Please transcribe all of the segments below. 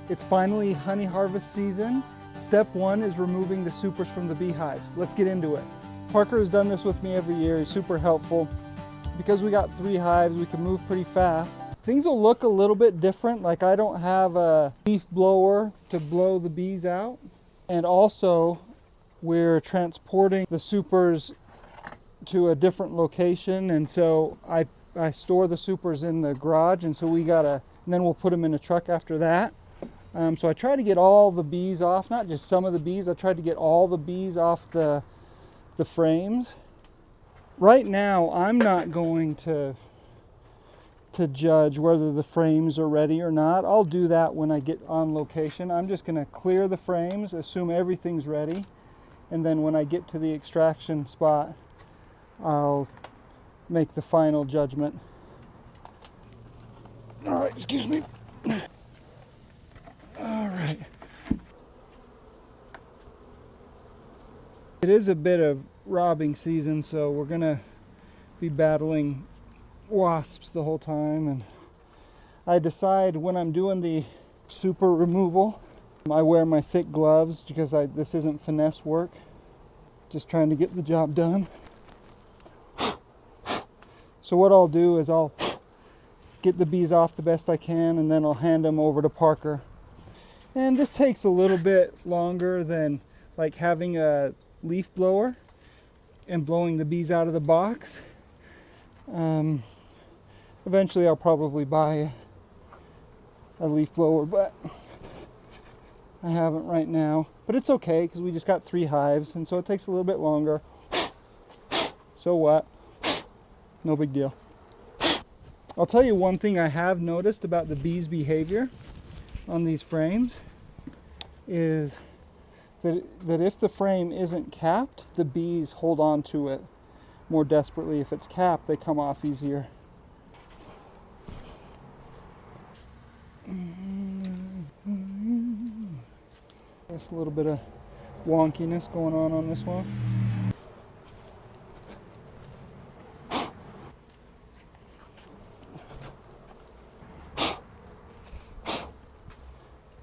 It's finally honey harvest season. Step one is removing the supers from the beehives. Let's get into it. Parker has done this with me every year. He's super helpful. Because we got 3 hives, we can move pretty fast. Things will look a little bit different. Like I don't have a leaf blower to blow the bees out. And also we're transporting the supers to a different location. And so I store the supers in the garage. And so and then we'll put them in a truck after that. So I try to get all the bees off, not just some of the bees. I tried to get all the bees off the frames. Right now, I'm not going to judge whether the frames are ready or not. I'll do that when I get on location. I'm just going to clear the frames, assume everything's ready, and then when I get to the extraction spot, I'll make the final judgment. All right, excuse me. All right. It is a bit of robbing season, so we're gonna be battling wasps the whole time, and I decide when I'm doing the super removal, I wear my thick gloves because this isn't finesse work, just trying to get the job done. So what I'll do is I'll get the bees off the best I can, and then I'll hand them over to Parker. And this takes a little bit longer than like having a leaf blower and blowing the bees out of the box. Eventually I'll probably buy a leaf blower, but I haven't right now. But it's okay because we just got 3 hives, and so it takes a little bit longer. So what? No big deal. I'll tell you one thing I have noticed about the bees' behavior on these frames is that if the frame isn't capped, the bees hold on to it more desperately. If it's capped, they come off easier. There's a little bit of wonkiness going on this one.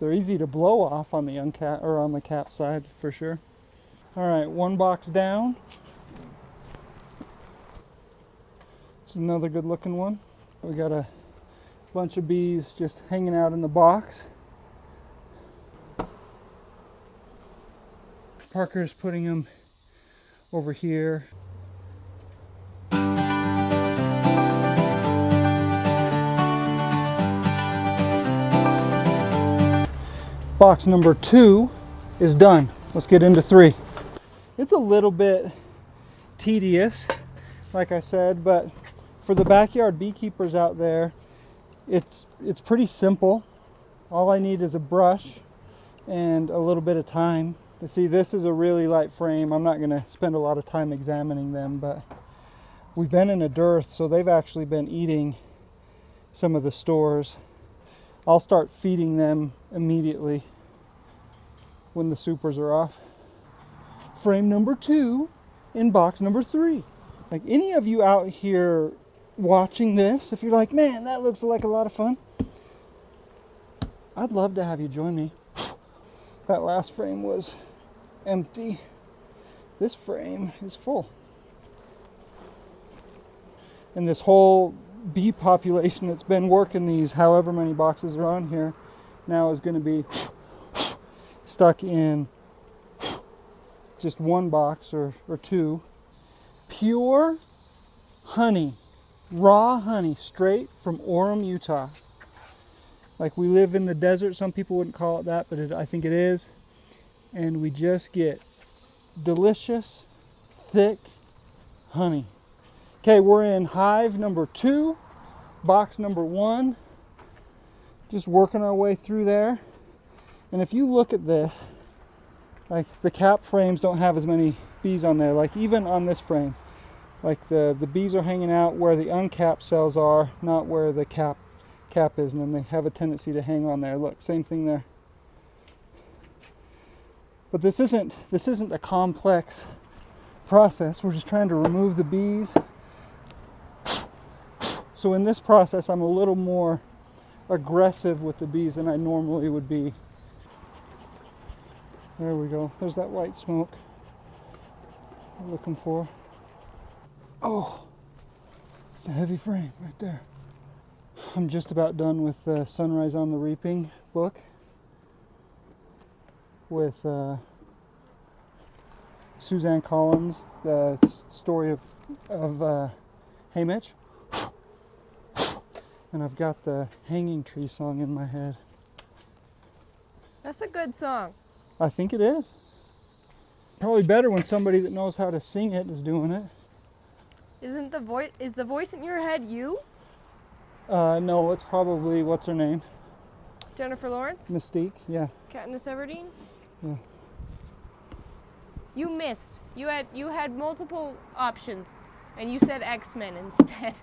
They're easy to blow off on the uncap or on the cap side for sure. All right, 1 box down. It's another good looking one. We got a bunch of bees just hanging out in the box. Parker's putting them over here. Box number 2 is done. Let's get into 3. It's a little bit tedious, like I said, but for the backyard beekeepers out there, it's pretty simple. All I need is a brush and a little bit of time. You see, this is a really light frame. I'm not going to spend a lot of time examining them, but we've been in a dearth, so they've actually been eating some of the stores. I'll start feeding them immediately when the supers are off. Frame number 2 in box number 3. Like, any of you out here watching this, if you're like, man, that looks like a lot of fun, I'd love to have you join me. That last frame was empty. This frame is full. And this whole bee population that's been working these however many boxes are on here now is going to be stuck in just 1 box or 2. Pure honey, raw honey, straight from Orem, Utah. Like, we live in the desert. Some people wouldn't call it that, but I think it is. And we just get delicious, thick honey. Okay, we're in hive number 2, box number 1. Just working our way through there. And if you look at this, like, the cap frames don't have as many bees on there. Like, even on this frame, like the bees are hanging out where the uncapped cells are, not where the cap is, and then they have a tendency to hang on there. Look, same thing there. But this isn't a complex process. We're just trying to remove the bees. So in this process, I'm a little more aggressive with the bees than I normally would be. There we go. There's that white smoke I'm looking for. Oh, it's a heavy frame right there. I'm just about done with Sunrise on the Reaping book with Suzanne Collins, the story of Hey Mitch. And I've got the Hanging Tree song in my head. That's a good song. I think it is. Probably better when somebody that knows how to sing it is doing it. Is the voice in your head you? No, it's probably, what's her name? Jennifer Lawrence? Mystique, yeah. Katniss Everdeen? Yeah. You missed. You had multiple options, and you said X-Men instead.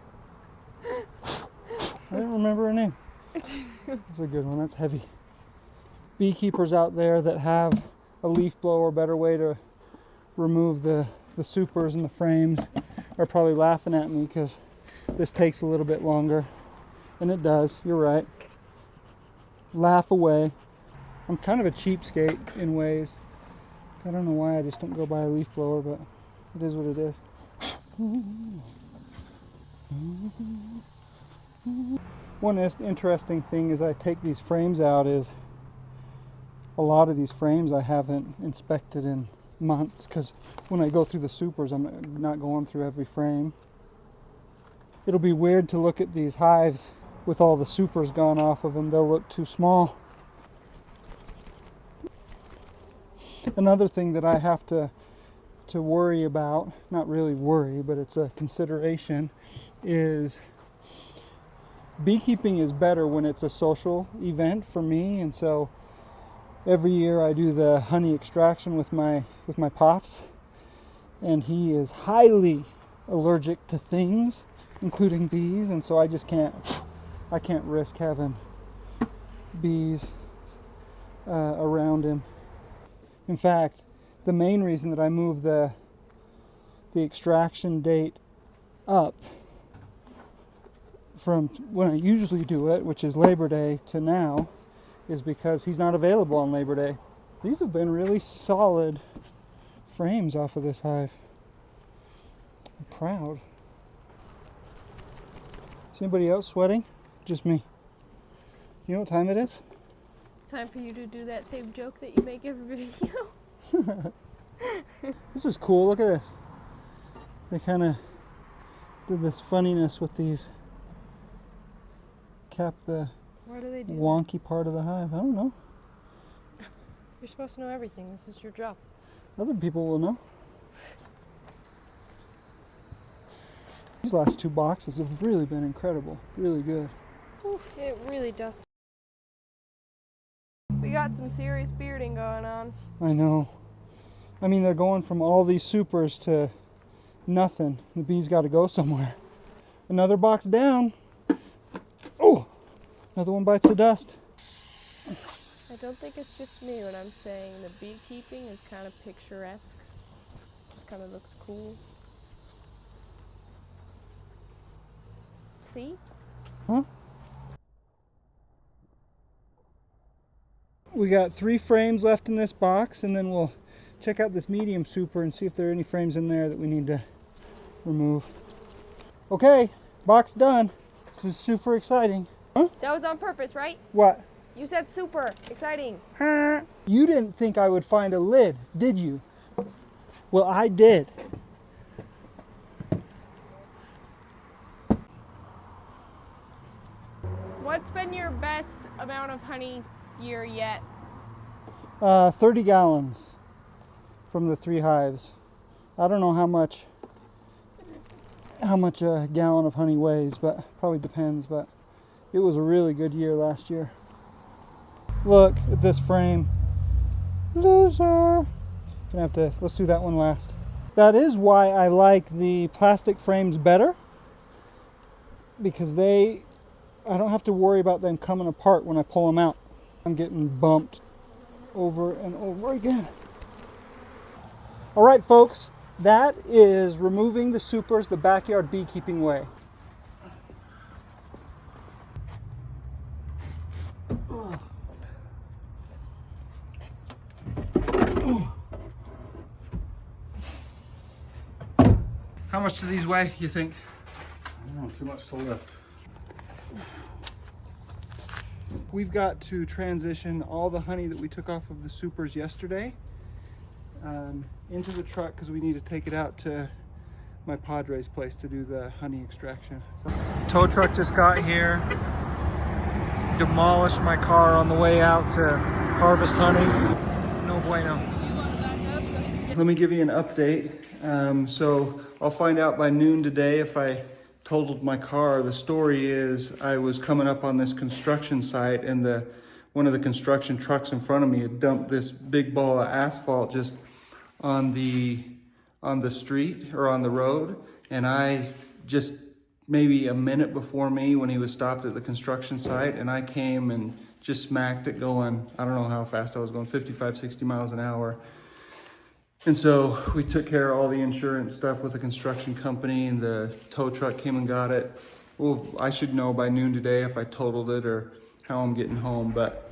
I didn't remember her name. That's a good one. That's heavy. Beekeepers out there that have a leaf blower, a better way to remove the supers and the frames, are probably laughing at me because this takes a little bit longer. And it does. You're right. Laugh away. I'm kind of a cheapskate in ways. I don't know why I just don't go buy a leaf blower, but it is what it is. One interesting thing as I take these frames out is a lot of these frames I haven't inspected in months, because when I go through the supers I'm not going through every frame. It'll be weird to look at these hives with all the supers gone off of them. They'll look too small. Another thing that I have to worry about, not really worry, but it's a consideration, is beekeeping is better when it's a social event for me. And so every year I do the honey extraction with my pops, and he is highly allergic to things, including bees, and so I just can't risk having bees around him. In fact, the main reason that I moved the extraction date up from when I usually do it, which is Labor Day, to now, is because he's not available on Labor Day. These have been really solid frames off of this hive. I'm proud. Is anybody else sweating? Just me. You know what time it is? Time for you to do that same joke that you make every video. This is cool. Look at this. They kind of did this funniness with these. Cap the Why do they do wonky part of the hive. I don't know. You're supposed to know everything. This is your job. Other people will know. These last two boxes have really been incredible. Really good. Oof, it really does. We got some serious bearding going on. I know. I mean, they're going from all these supers to nothing. The bees got to go somewhere. Another box down. Oh, another one bites the dust. I don't think it's just me when I'm saying the beekeeping is kind of picturesque. Just kind of looks cool. See? Huh? We got 3 frames left in this box, and then we'll check out this medium super and see if there are any frames in there that we need to remove. Okay, box done. This is super exciting. Huh? That was on purpose, right? What? You said super exciting. You didn't think I would find a lid, did you? Well, I did. What's been your best amount of honey year yet? 30 gallons from the 3 hives. I don't know how much a gallon of honey weighs, but probably depends, but it was a really good year last year. Look at this frame. Loser. Let's do that one last. That is why I like the plastic frames better, because I don't have to worry about them coming apart when I pull them out. I'm getting bumped over and over again. All right, folks, that is removing the supers the backyard beekeeping way. How much do these weigh, you think? I don't know, too much to lift. We've got to transition all the honey that we took off of the supers yesterday into the truck because we need to take it out to my Padre's place to do the honey extraction. Tow truck just got here, demolished my car on the way out to harvest honey. No bueno. Let me give you an update. So I'll find out by noon today if I totaled my car. The story is I was coming up on this construction site and one of the construction trucks in front of me had dumped this big ball of asphalt just on the street or on the road. And I just maybe a minute before me when he was stopped at the construction site, and I came and just smacked it going, I don't know how fast I was going, 55, 60 miles an hour. And so we took care of all the insurance stuff with the construction company, and the tow truck came and got it. Well, I should know by noon today if I totaled it or how I'm getting home. But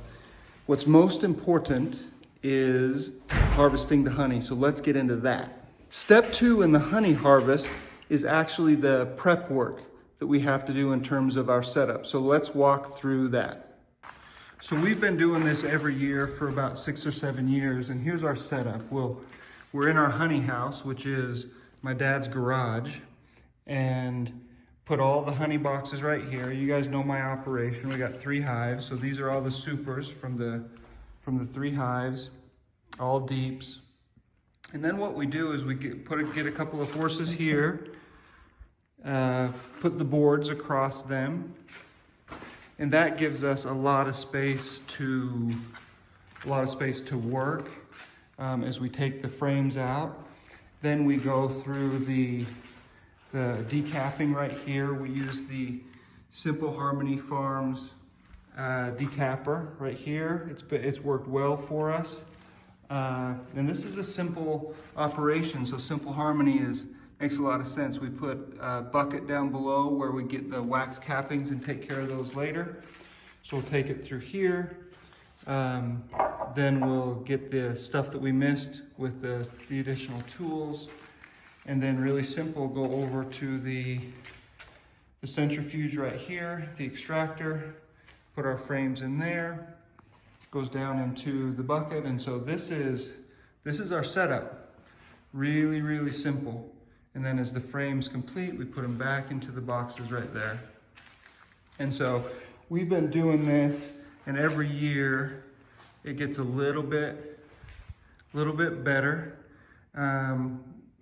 what's most important is harvesting the honey. So let's get into that. Step 2 in the honey harvest is actually the prep work that we have to do in terms of our setup. So let's walk through that. So we've been doing this every year for about 6 or 7 years, and here's our setup. We're in our honey house, which is my dad's garage, and put all the honey boxes right here. You guys know my operation. We got 3 hives. So these are all the supers from the 3 hives, all deeps. And then what we do is we get a couple of horses here, put the boards across them, and that gives us a lot of space to work. As we take the frames out. Then we go through the decapping right here. We use the Simple Harmony Farms decapper right here. It's worked well for us. And this is a simple operation, so Simple Harmony makes a lot of sense. We put a bucket down below where we get the wax cappings and take care of those later. So we'll take it through here. Then we'll get the stuff that we missed with the additional tools, and then really simple, go over to the centrifuge right here, the extractor, put our frames in there, goes down into the bucket. And so this is our setup. Really, really simple. And then as the frame's complete, we put them back into the boxes right there. And so we've been doing this, and every year it gets a little bit better.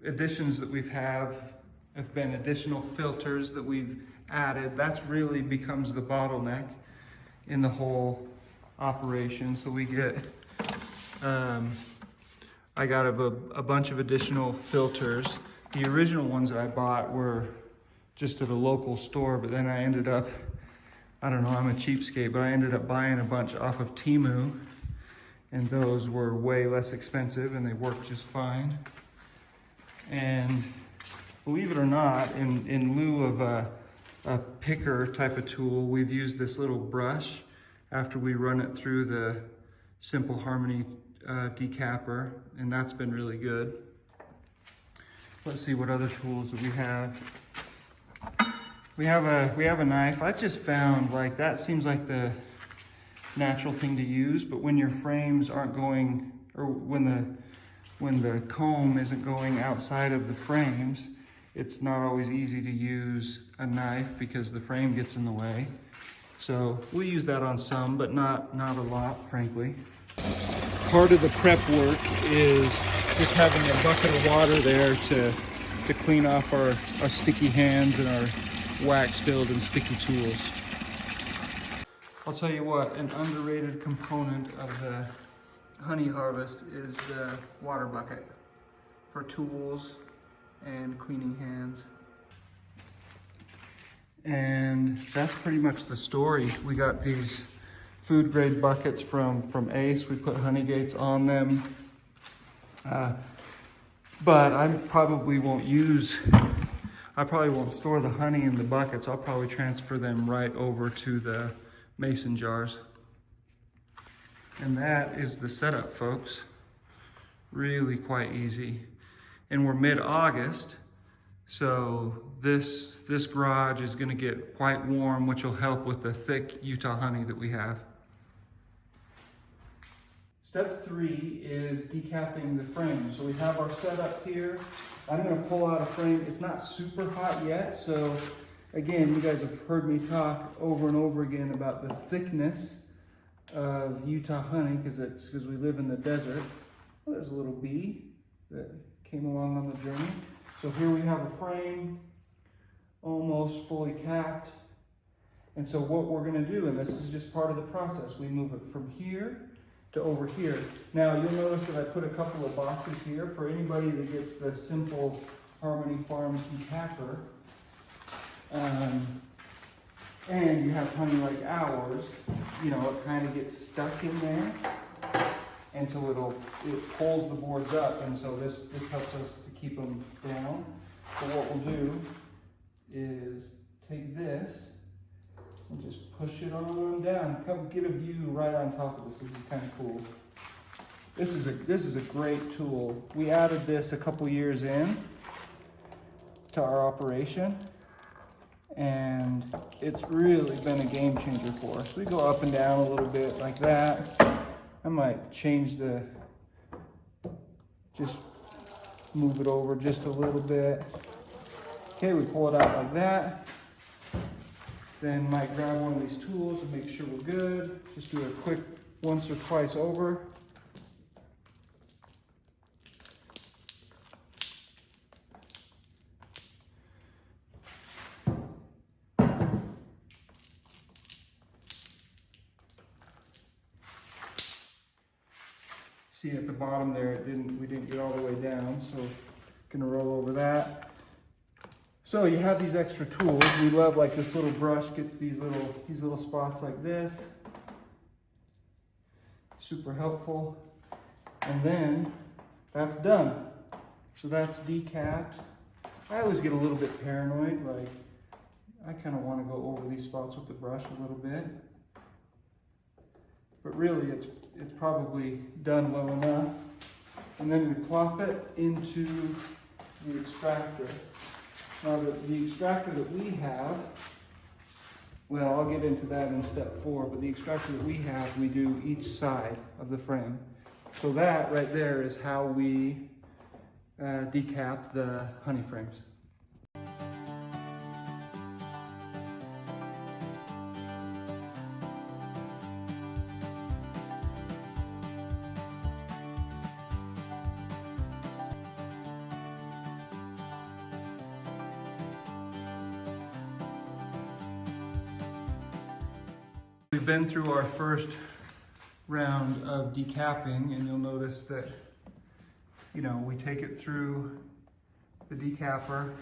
Additions that we've have been additional filters that we've added. That's really becomes the bottleneck in the whole operation. So we get, I got a bunch of additional filters. The original ones that I bought were just at a local store, but then I ended up, I don't know, I'm a cheapskate, but I ended up buying a bunch off of Temu, and those were way less expensive and they worked just fine. And believe it or not, in lieu of a picker type of tool, we've used this little brush after we run it through the Simple Harmony decapper, and that's been really good. Let's see what other tools that we have. We have a knife. I've just found like that seems like the natural thing to use, but when your frames aren't going, or when the comb isn't going outside of the frames, it's not always easy to use a knife because the frame gets in the way. So we'll use that on some, but not a lot, frankly. Part of the prep work is just having a bucket of water there to clean off our sticky hands and our wax-filled and sticky tools. I'll tell you what, an underrated component of the honey harvest is the water bucket for tools and cleaning hands. And that's pretty much the story. We got these food grade buckets from Ace. We put honey gates on them. But I probably won't store the honey in the buckets. I'll probably transfer them right over to the mason jars. And that is the setup, folks. Really quite easy. And we're mid-August, So this garage is going to get quite warm, which will help with the thick Utah honey that we have. Step 3 is decapping the frame. So we have our setup here. I'm going to pull out a frame. It's not super hot yet, so again, you guys have heard me talk over and over again about the thickness of Utah honey because we live in the desert. Well, there's a little bee that came along on the journey. So here we have a frame almost fully capped. And so what we're going to do, and this is just part of the process, we move it from here to over here. Now you'll notice that I put a couple of boxes here for anybody that gets the simple Harmony Farms decapper. And you have honey like ours, you know, it kind of gets stuck in there. And so it pulls the boards up, and so this helps us to keep them down. So what we'll do is take this and just push it on down. Come get a view right on top of this. This is kind of cool. This is a great tool. We added this a couple years in to our operation, and it's really been a game changer for us. We go up and down a little bit like that. I might change just move it over just a little bit. Okay, we pull it out like that. Then might grab one of these tools and make sure we're good. Just do a quick once or twice over. See at the bottom there, we didn't get all the way down, so gonna roll over that. So you have these extra tools. We love like this little brush gets these little spots like this. Super helpful. And then that's done. So that's decapped. I always get a little bit paranoid, like I kind of want to go over these spots with the brush a little bit. But really it's probably done well enough. And then we plop it into the extractor. Now the extractor that we have, well, I'll get into that in step 4, but the extractor that we have, we do each side of the frame. So that right there is how we decap the honey frames. We've been through our first round of decapping, and you'll notice that, you know, we take it through the decapper,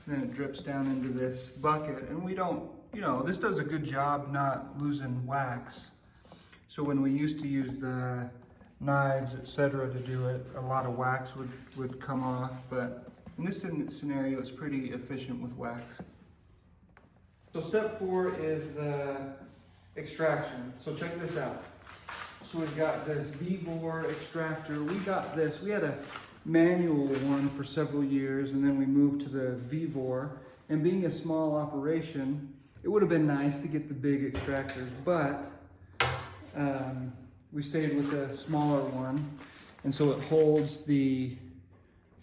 then it drips down into this bucket, and we don't, you know, this does a good job not losing wax. So when we used to use the knives, etc., to do it, a lot of wax would come off, but in this scenario, it's pretty efficient with wax. So step 4 is the extraction. So check this out. So we've got this V-bore extractor. We had a manual one for several years, and then we moved to the V-bore. And being a small operation, it would have been nice to get the big extractors, but we stayed with a smaller one. And so it holds the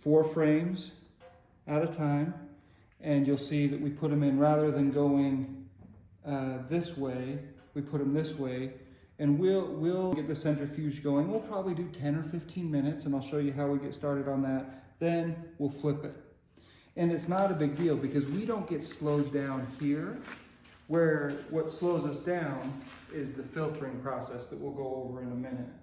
4 frames at a time. And you'll see that we put them in, rather than going this way, we put them this way, and we'll get the centrifuge going. We'll probably do 10 or 15 minutes, and I'll show you how we get started on that. Then we'll flip it. And it's not a big deal because we don't get slowed down here, where what slows us down is the filtering process that we'll go over in a minute.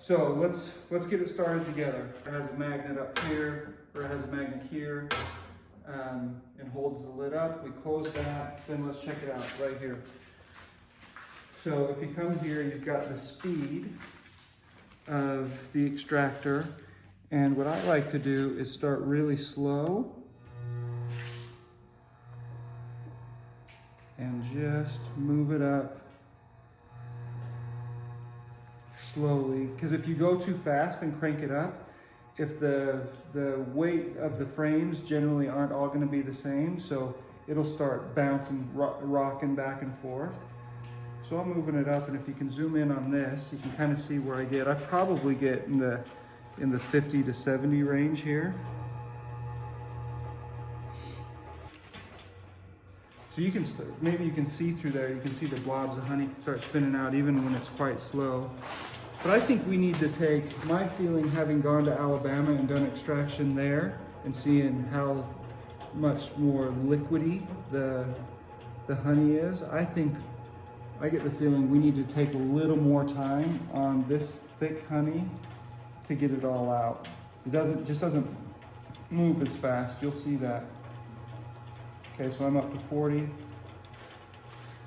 So let's get it started together. It has a magnet up here, or it has a magnet here, and holds the lid up. We close that, then let's check it out right here. So if you come here, you've got the speed of the extractor, and what I like to do is start really slow and just move it up slowly, because if you go too fast and crank it up, if the weight of the frames generally aren't all going to be the same, so it'll start bouncing, rocking back and forth. So I'm moving it up, and if you can zoom in on this, you can kind of see where I get. I probably get in the 50 to 70 range here. So you can, maybe you can see through there, you can see the blobs of honey start spinning out even when it's quite slow. But I think we need to take, my feeling having gone to Alabama and done extraction there and seeing how much more liquidy the honey is, I think, I get the feeling we need to take a little more time on this thick honey to get it all out. It just doesn't move as fast, you'll see that. Okay, so I'm up to 40.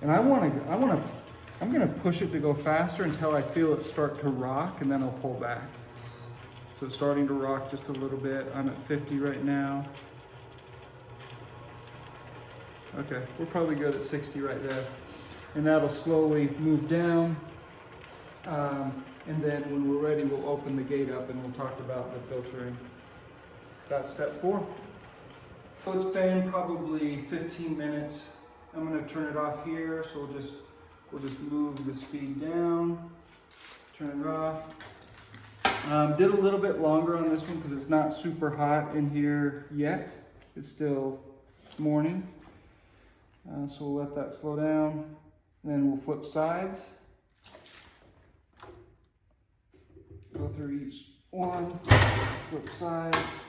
And I'm gonna push it to go faster until I feel it start to rock, and then I'll pull back. So it's starting to rock just a little bit. I'm at 50 right now. Okay, we're probably good at 60 right there. And that'll slowly move down. And then when we're ready, we'll open the gate up and we'll talk about the filtering. That's step 4. So it's been probably 15 minutes. I'm gonna turn it off here, so we'll just move the speed down, turn it off. Did a little bit longer on this one because it's not super hot in here yet. It's still morning. So we'll let that slow down. And then we'll flip sides. Go through each one, flip sides.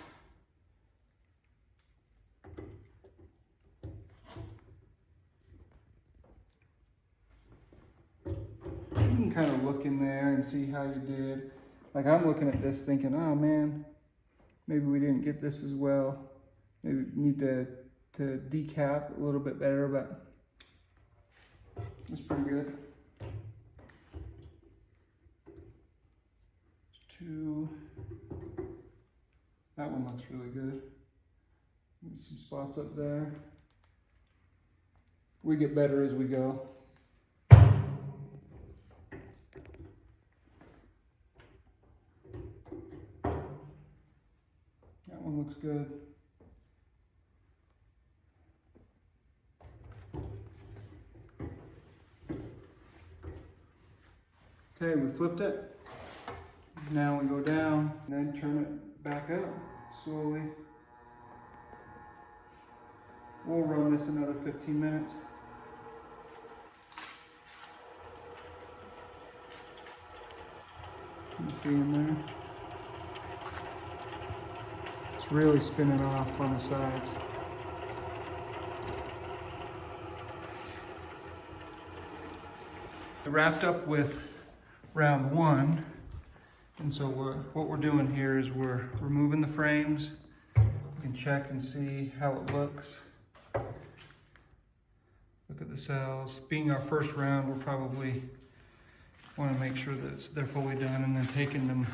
You can kind of look in there and see how you did. Like I'm looking at this thinking, oh man, maybe we didn't get this as well. Maybe we need to decap a little bit better, but it's pretty good. 2. That one looks really good. Maybe some spots up there. We get better as we go. That one looks good. Okay, we flipped it. Now we go down and then turn it back up slowly. We'll run this another 15 minutes. You can see in there. It's really spinning off on the sides. I wrapped up with round 1, and so what we're doing here is we're removing the frames. You can check and see how it looks. Look at the cells. Being our first round, we'll probably want to make sure that they're fully done, and then taking them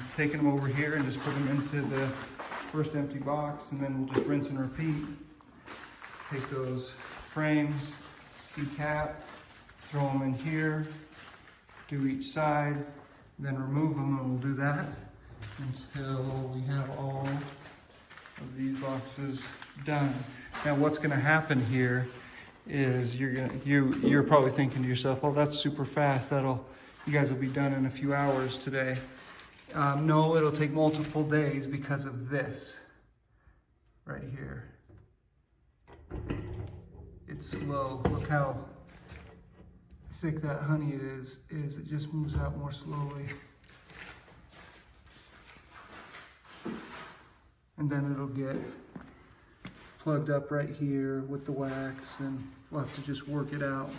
over here and just put them into the first empty box, and then we'll just rinse and repeat. Take those frames, decap, throw them in here, do each side, then remove them, and we'll do that until we have all of these boxes done. Now what's gonna happen here is you're probably thinking to yourself, oh, that's super fast, you guys will be done in a few hours today. No, it'll take multiple days because of this right here. It's slow. Look how thick that honey is. It just moves out more slowly. And then it'll get plugged up right here with the wax, and we'll have to just work it out.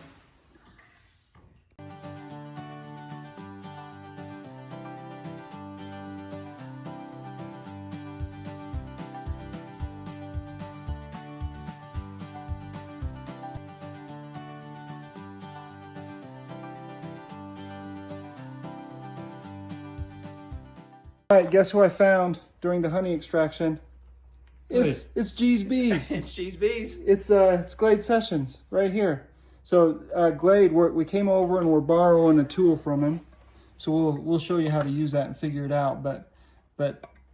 All right, guess who I found during the honey extraction? It's G's Bees. It's G's Bees. It's Glade Sessions right here. So Glade, we came over and we're borrowing a tool from him. So we'll show you how to use that and figure it out. But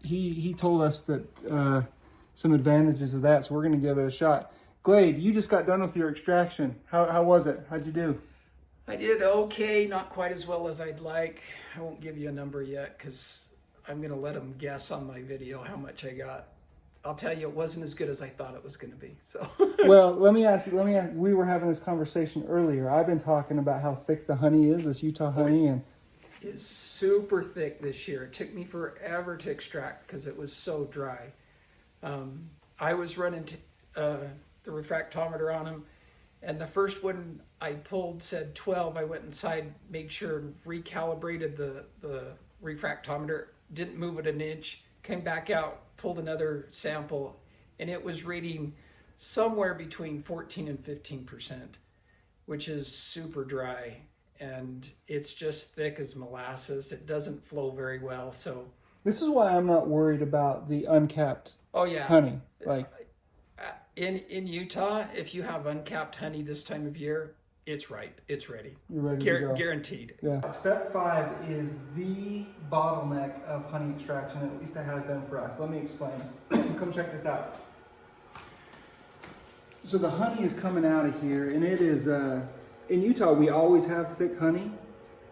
he told us that some advantages of that, so we're going to give it a shot. Glade, you just got done with your extraction. How was it? How'd you do? I did okay, not quite as well as I'd like. I won't give you a number yet because I'm going to let them guess on my video how much I got. I'll tell you, it wasn't as good as I thought it was going to be. So, well, let me ask you. We were having this conversation earlier. I've been talking about how thick the honey is, this Utah honey, and it's super thick this year. It took me forever to extract because it was so dry. I was running the refractometer on them, and the first one I pulled said 12. I went inside, made sure and recalibrated the refractometer, didn't move it an inch, came back out, pulled another sample, and it was reading somewhere between 14 and 15%, which is super dry. And it's just thick as molasses. It doesn't flow very well. So this is why I'm not worried about the uncapped honey. Like in Utah, if you have uncapped honey this time of year, it's ripe. It's ready. You're ready to go. Guaranteed. Yeah. Step 5 is the bottleneck of honey extraction, at least it has been for us. Let me explain. Come check this out. So the honey is coming out of here, and it is, in Utah, we always have thick honey.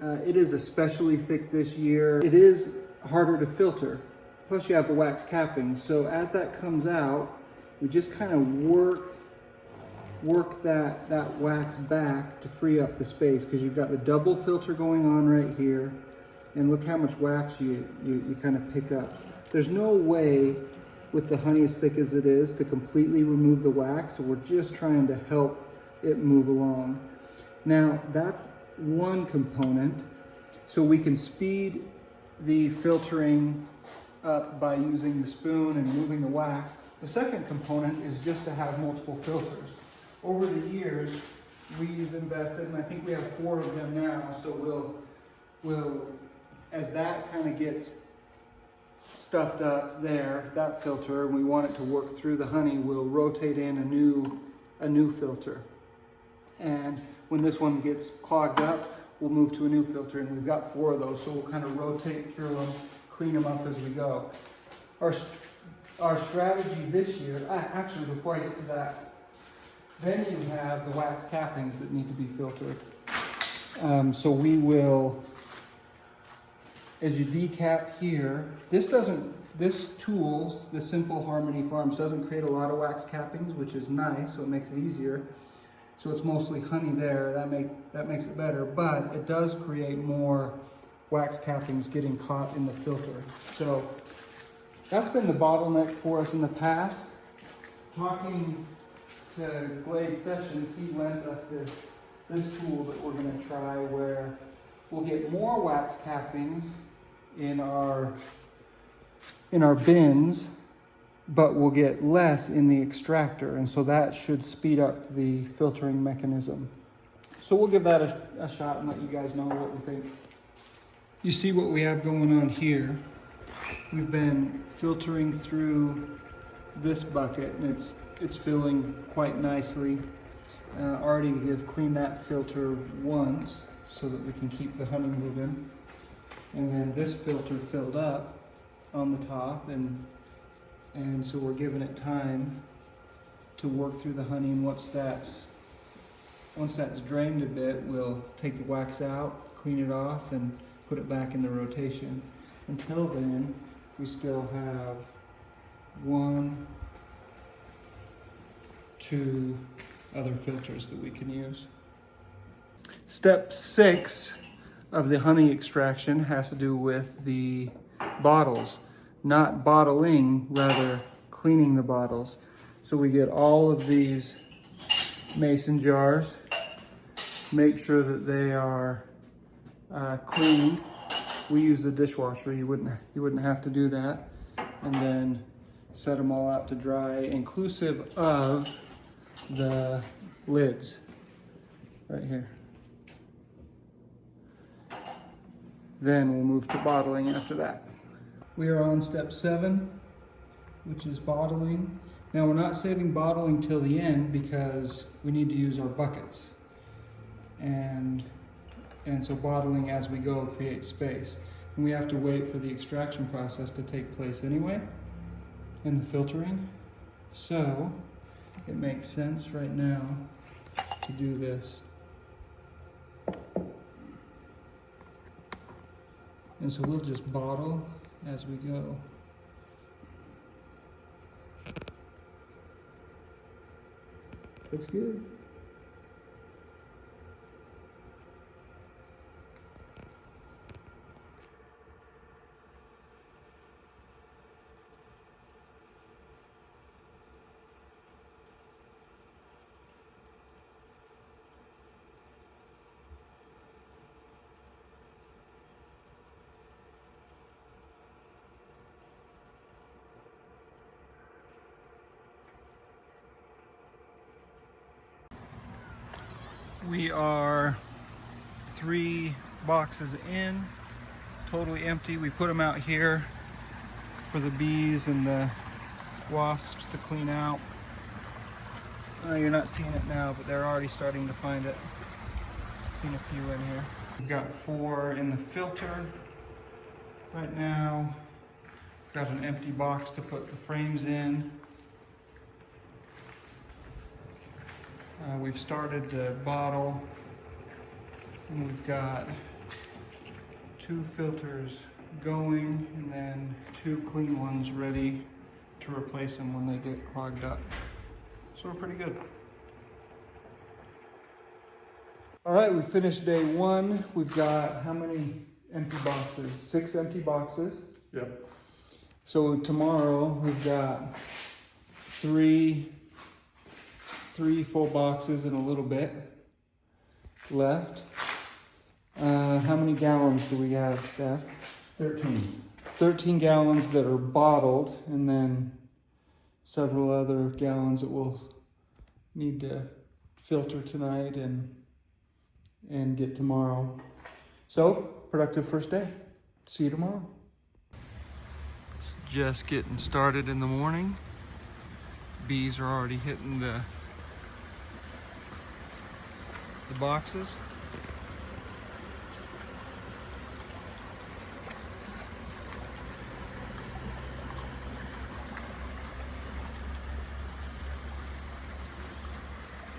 It is especially thick this year. It is harder to filter. Plus you have the wax capping. So as that comes out, we just kind of work that wax back to free up the space, because you've got the double filter going on right here, and look how much wax you kind of pick up. There's no way with the honey as thick as it is to completely remove the wax, so we're just trying to help it move along. Now that's one component, so we can speed the filtering up by using the spoon and moving the wax. The second component is just to have multiple filters. Over the years, we've invested, and I think we have 4 of them now, so we'll as that kind of gets stuffed up there, that filter, and we want it to work through the honey, we'll rotate in a new filter. And when this one gets clogged up, we'll move to a new filter, and we've got 4 of those, so we'll kind of rotate through them, clean them up as we go. Our strategy this year, actually before I get to that, then you have the wax cappings that need to be filtered. So we will, as you decap here, this tool, the Simple Harmony Farms, doesn't create a lot of wax cappings, which is nice, so it makes it easier. So it's mostly honey there, that makes it better, but it does create more wax cappings getting caught in the filter. So that's been the bottleneck for us in the past. Talking to Glade Sessions, he lent us this tool that we're going to try, where we'll get more wax cappings in our bins, but we'll get less in the extractor, and so that should speed up the filtering mechanism. So we'll give that a shot and let you guys know what we think. You see what we have going on here. We've been filtering through this bucket, and it's filling quite nicely. Already we've cleaned that filter once so that we can keep the honey moving. And then this filter filled up on the top, and so we're giving it time to work through the honey. And once that's drained a bit, we'll take the wax out, clean it off, and put it back in the rotation. Until then, we still have 1, 2 other filters that we can use. Step 6 of the honey extraction has to do with the bottles. Not bottling, rather cleaning the bottles. So we get all of these mason jars, make sure that they are cleaned. We use the dishwasher, you wouldn't have to do that. And then set them all out to dry, inclusive of the lids right here. Then we'll move to bottling after that. We are on step 7, which is bottling. Now we're not saving bottling till the end because we need to use our buckets. And so bottling as we go creates space. And we have to wait for the extraction process to take place anyway, and the filtering. So it makes sense right now to do this. And so we'll just bottle as we go. Looks good. We are 3 boxes in, totally empty. We put them out here for the bees and the wasps to clean out. You're not seeing it now, but they're already starting to find it. Seen a few in here. We've got 4 in the filter right now. Got an empty box to put the frames in. We've started the bottle, and we've got 2 filters going, and then 2 clean ones ready to replace them when they get clogged up. So we're pretty good. All right, we finished day 1. We've got how many empty boxes? 6 empty boxes. Yep. So tomorrow we've got 3 full boxes and a little bit left. How many gallons do we have, Dad? 13. 13 gallons that are bottled, and then several other gallons that we'll need to filter tonight and get tomorrow. So, productive first day. See you tomorrow. Just getting started in the morning. Bees are already hitting the boxes.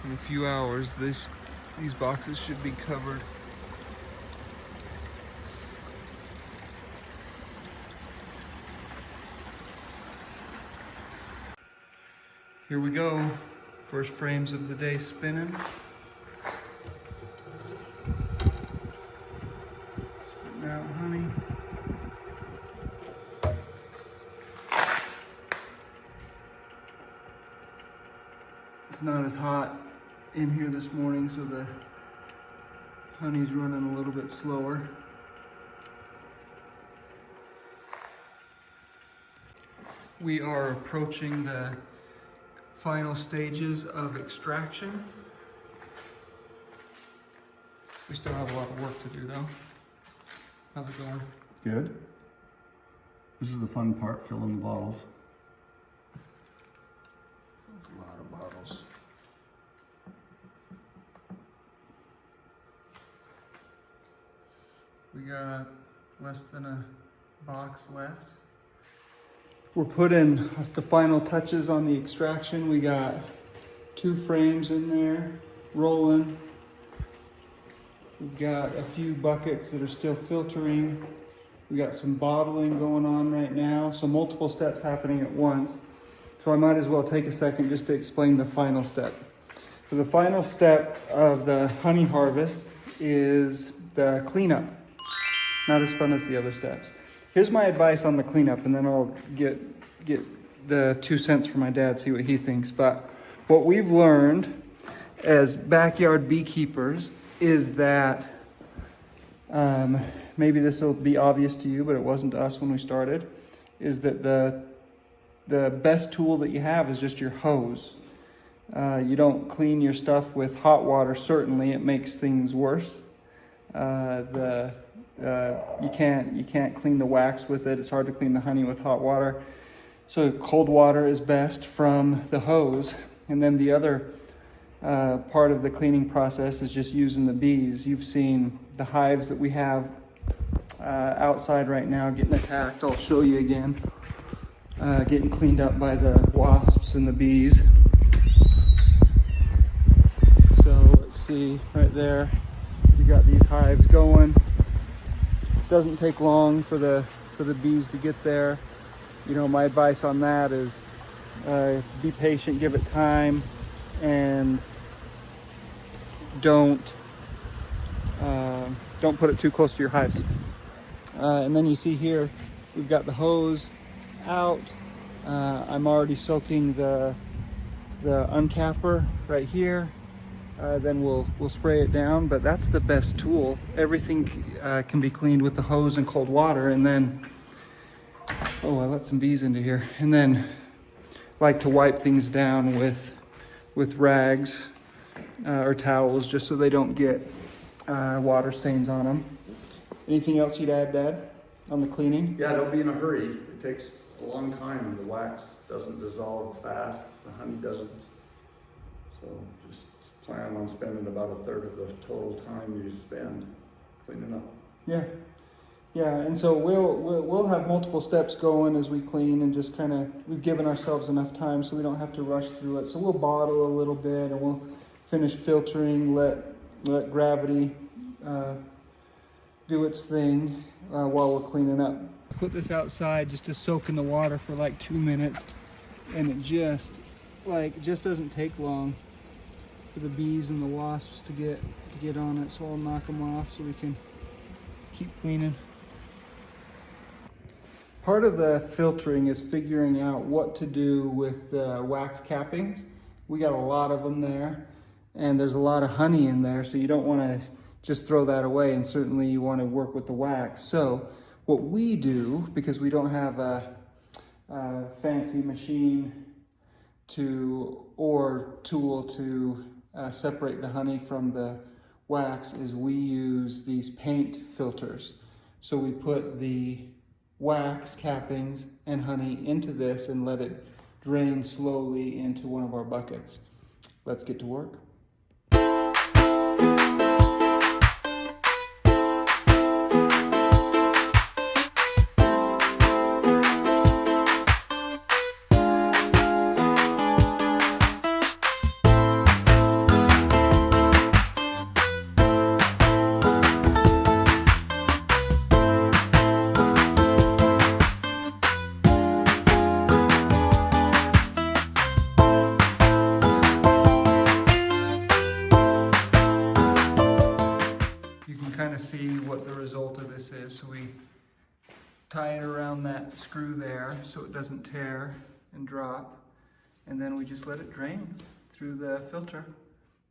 In a few hours, these boxes should be covered. Here we go. First frames of the day spinning. Spitting out honey. It's not as hot in here this morning, so the honey's running a little bit slower. We are approaching the final stages of extraction. We still have a lot of work to do though. How's it going? Good. This is the fun part, filling the bottles. A lot of bottles. We got less than a box left. We're putting the final touches on the extraction. We got 2 frames in there rolling. We've got a few buckets that are still filtering. We got some bottling going on right now. So multiple steps happening at once. So I might as well take a second just to explain the final step. So the final step of the honey harvest is the cleanup. Not as fun as the other steps. Here's my advice on the cleanup, and then I'll get the 2 cents from my dad, see what he thinks. But what we've learned as backyard beekeepers is that, maybe this will be obvious to you, but it wasn't to us when we started, is that the best tool that you have is just your hose. You don't clean your stuff with hot water, certainly. It makes things worse. You can't clean the wax with it. It's hard to clean the honey with hot water. So cold water is best from the hose. And then the other part of the cleaning process is just using the bees. You've seen the hives that we have outside right now getting attacked. I'll show you again. Getting cleaned up by the wasps and the bees. So let's see right there. We got these hives going. Doesn't take long for the bees to get there. You know, my advice on that is be patient, give it time, and don't put it too close to your hives. And then you see here, we've got the hose out. I'm already soaking the uncapper right here. Then we'll spray it down, but that's the best tool. Everything can be cleaned with the hose and cold water, and then, oh, I let some bees into here. And then like to wipe things down with rags or towels, just so they don't get water stains on them. Anything else you'd add, Dad, on the cleaning? Yeah, don't be in a hurry. It takes a long time. The wax doesn't dissolve fast. The honey doesn't. So just plan on spending about a third of the total time you spend cleaning up. Yeah, yeah. And so we'll have multiple steps going as we clean, and just kind of, we've given ourselves enough time so we don't have to rush through it. So we'll bottle a little bit, and we'll finish filtering. Let gravity do its thing while we're cleaning up. Put this outside just to soak in the water for like 2 minutes, and it just doesn't take long for the bees and the wasps to get on it. So I'll knock them off so we can keep cleaning. Part of the filtering is figuring out what to do with the wax cappings. We got a lot of them there, and there's a lot of honey in there, so you don't want to just throw that away, and certainly you want to work with the wax. So what we do, because we don't have a fancy machine or tool to separate the honey from the wax, is we use these paint filters. So we put the wax cappings and honey into this and let it drain slowly into one of our buckets. Let's get to work. See what the result of this is. So we tie it around that screw there so it doesn't tear and drop, and then we just let it drain through the filter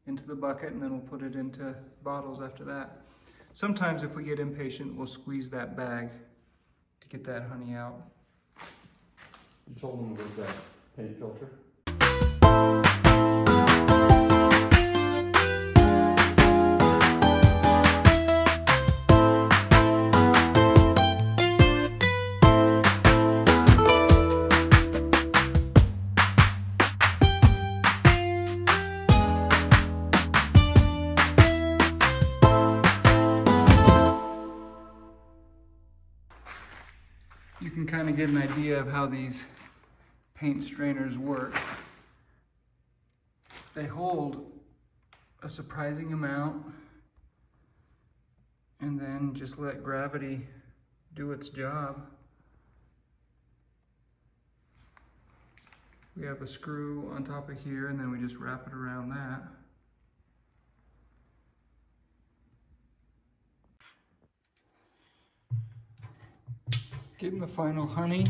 into the bucket, and then we'll put it into bottles after that. Sometimes if we get impatient, we'll squeeze that bag to get that honey out. You told them it was that paint filter? You can kind of get an idea of how these paint strainers work. They hold a surprising amount, and then just let gravity do its job. We have a screw on top of here, and then we just wrap it around that. Getting the final honey.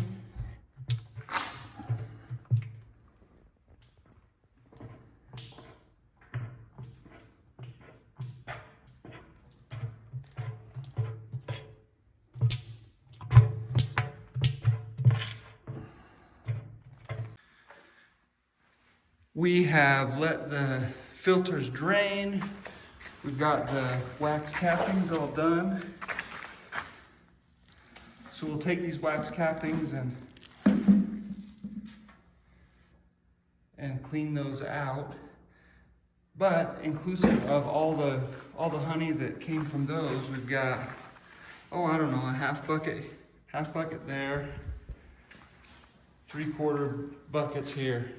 We have let the filters drain. We've got the wax cappings all done. So we'll take these wax cappings and clean those out. But inclusive of all the honey that came from those, we've got oh, I don't know, a half bucket there, 3/4 buckets here.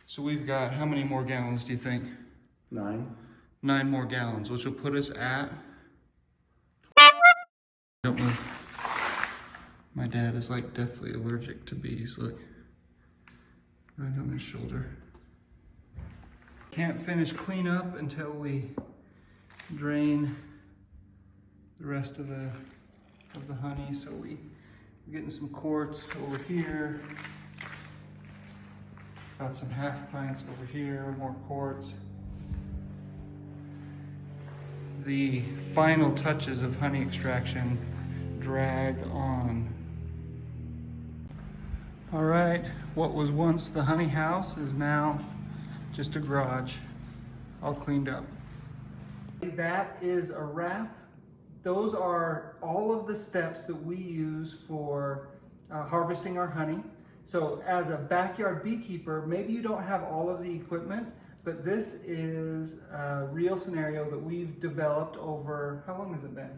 So we've got, how many more gallons do you think? 9. 9 more gallons, which will put us at, don't move. My dad is like deathly allergic to bees, look. Right on his shoulder. Can't finish cleanup until we drain the rest of the honey. So we're getting some quarts over here. Got some half pints over here, more quarts. The final touches of honey extraction drag on. All right, what was once the honey house is now just a garage, all cleaned up. That is a wrap. Those are all of the steps that we use for harvesting our honey. So as a backyard beekeeper, maybe you don't have all of the equipment, but this is a real scenario that we've developed over, how long has it been?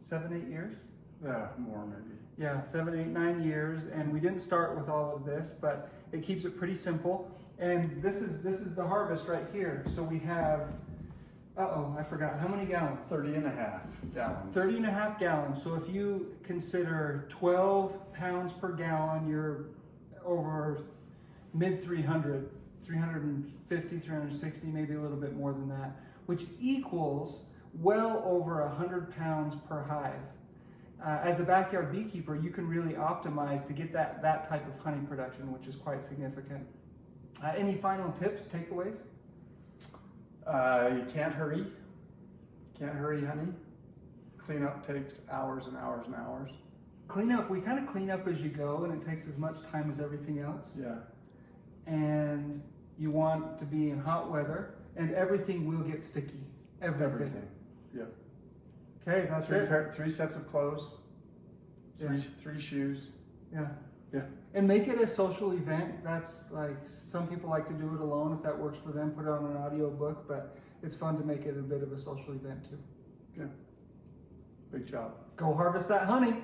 7, 8 years? Yeah, more maybe. Yeah, 7, 8, 9 years, and we didn't start with all of this, but it keeps it pretty simple. And this is the harvest right here. So we have, I forgot, how many gallons? 30.5 gallons. 30.5 gallons. So if you consider 12 pounds per gallon, you're over mid 300, 350, 360, maybe a little bit more than that, which equals well over 100 pounds per hive. As a backyard beekeeper, you can really optimize to get that type of honey production, which is quite significant. Any final tips, takeaways? You can't hurry. Can't hurry honey. Cleanup takes hours and hours and hours. Cleanup, we kind of clean up as you go, and it takes as much time as everything else. Yeah. And you want to be in hot weather, and everything will get sticky. Everything. Yep. Okay, that's it. 3 sets of clothes. Three shoes. Yeah. Yeah. And make it a social event. That's like, some people like to do it alone if that works for them, put it on an audio book, but it's fun to make it a bit of a social event too. Yeah. Big job. Go harvest that honey.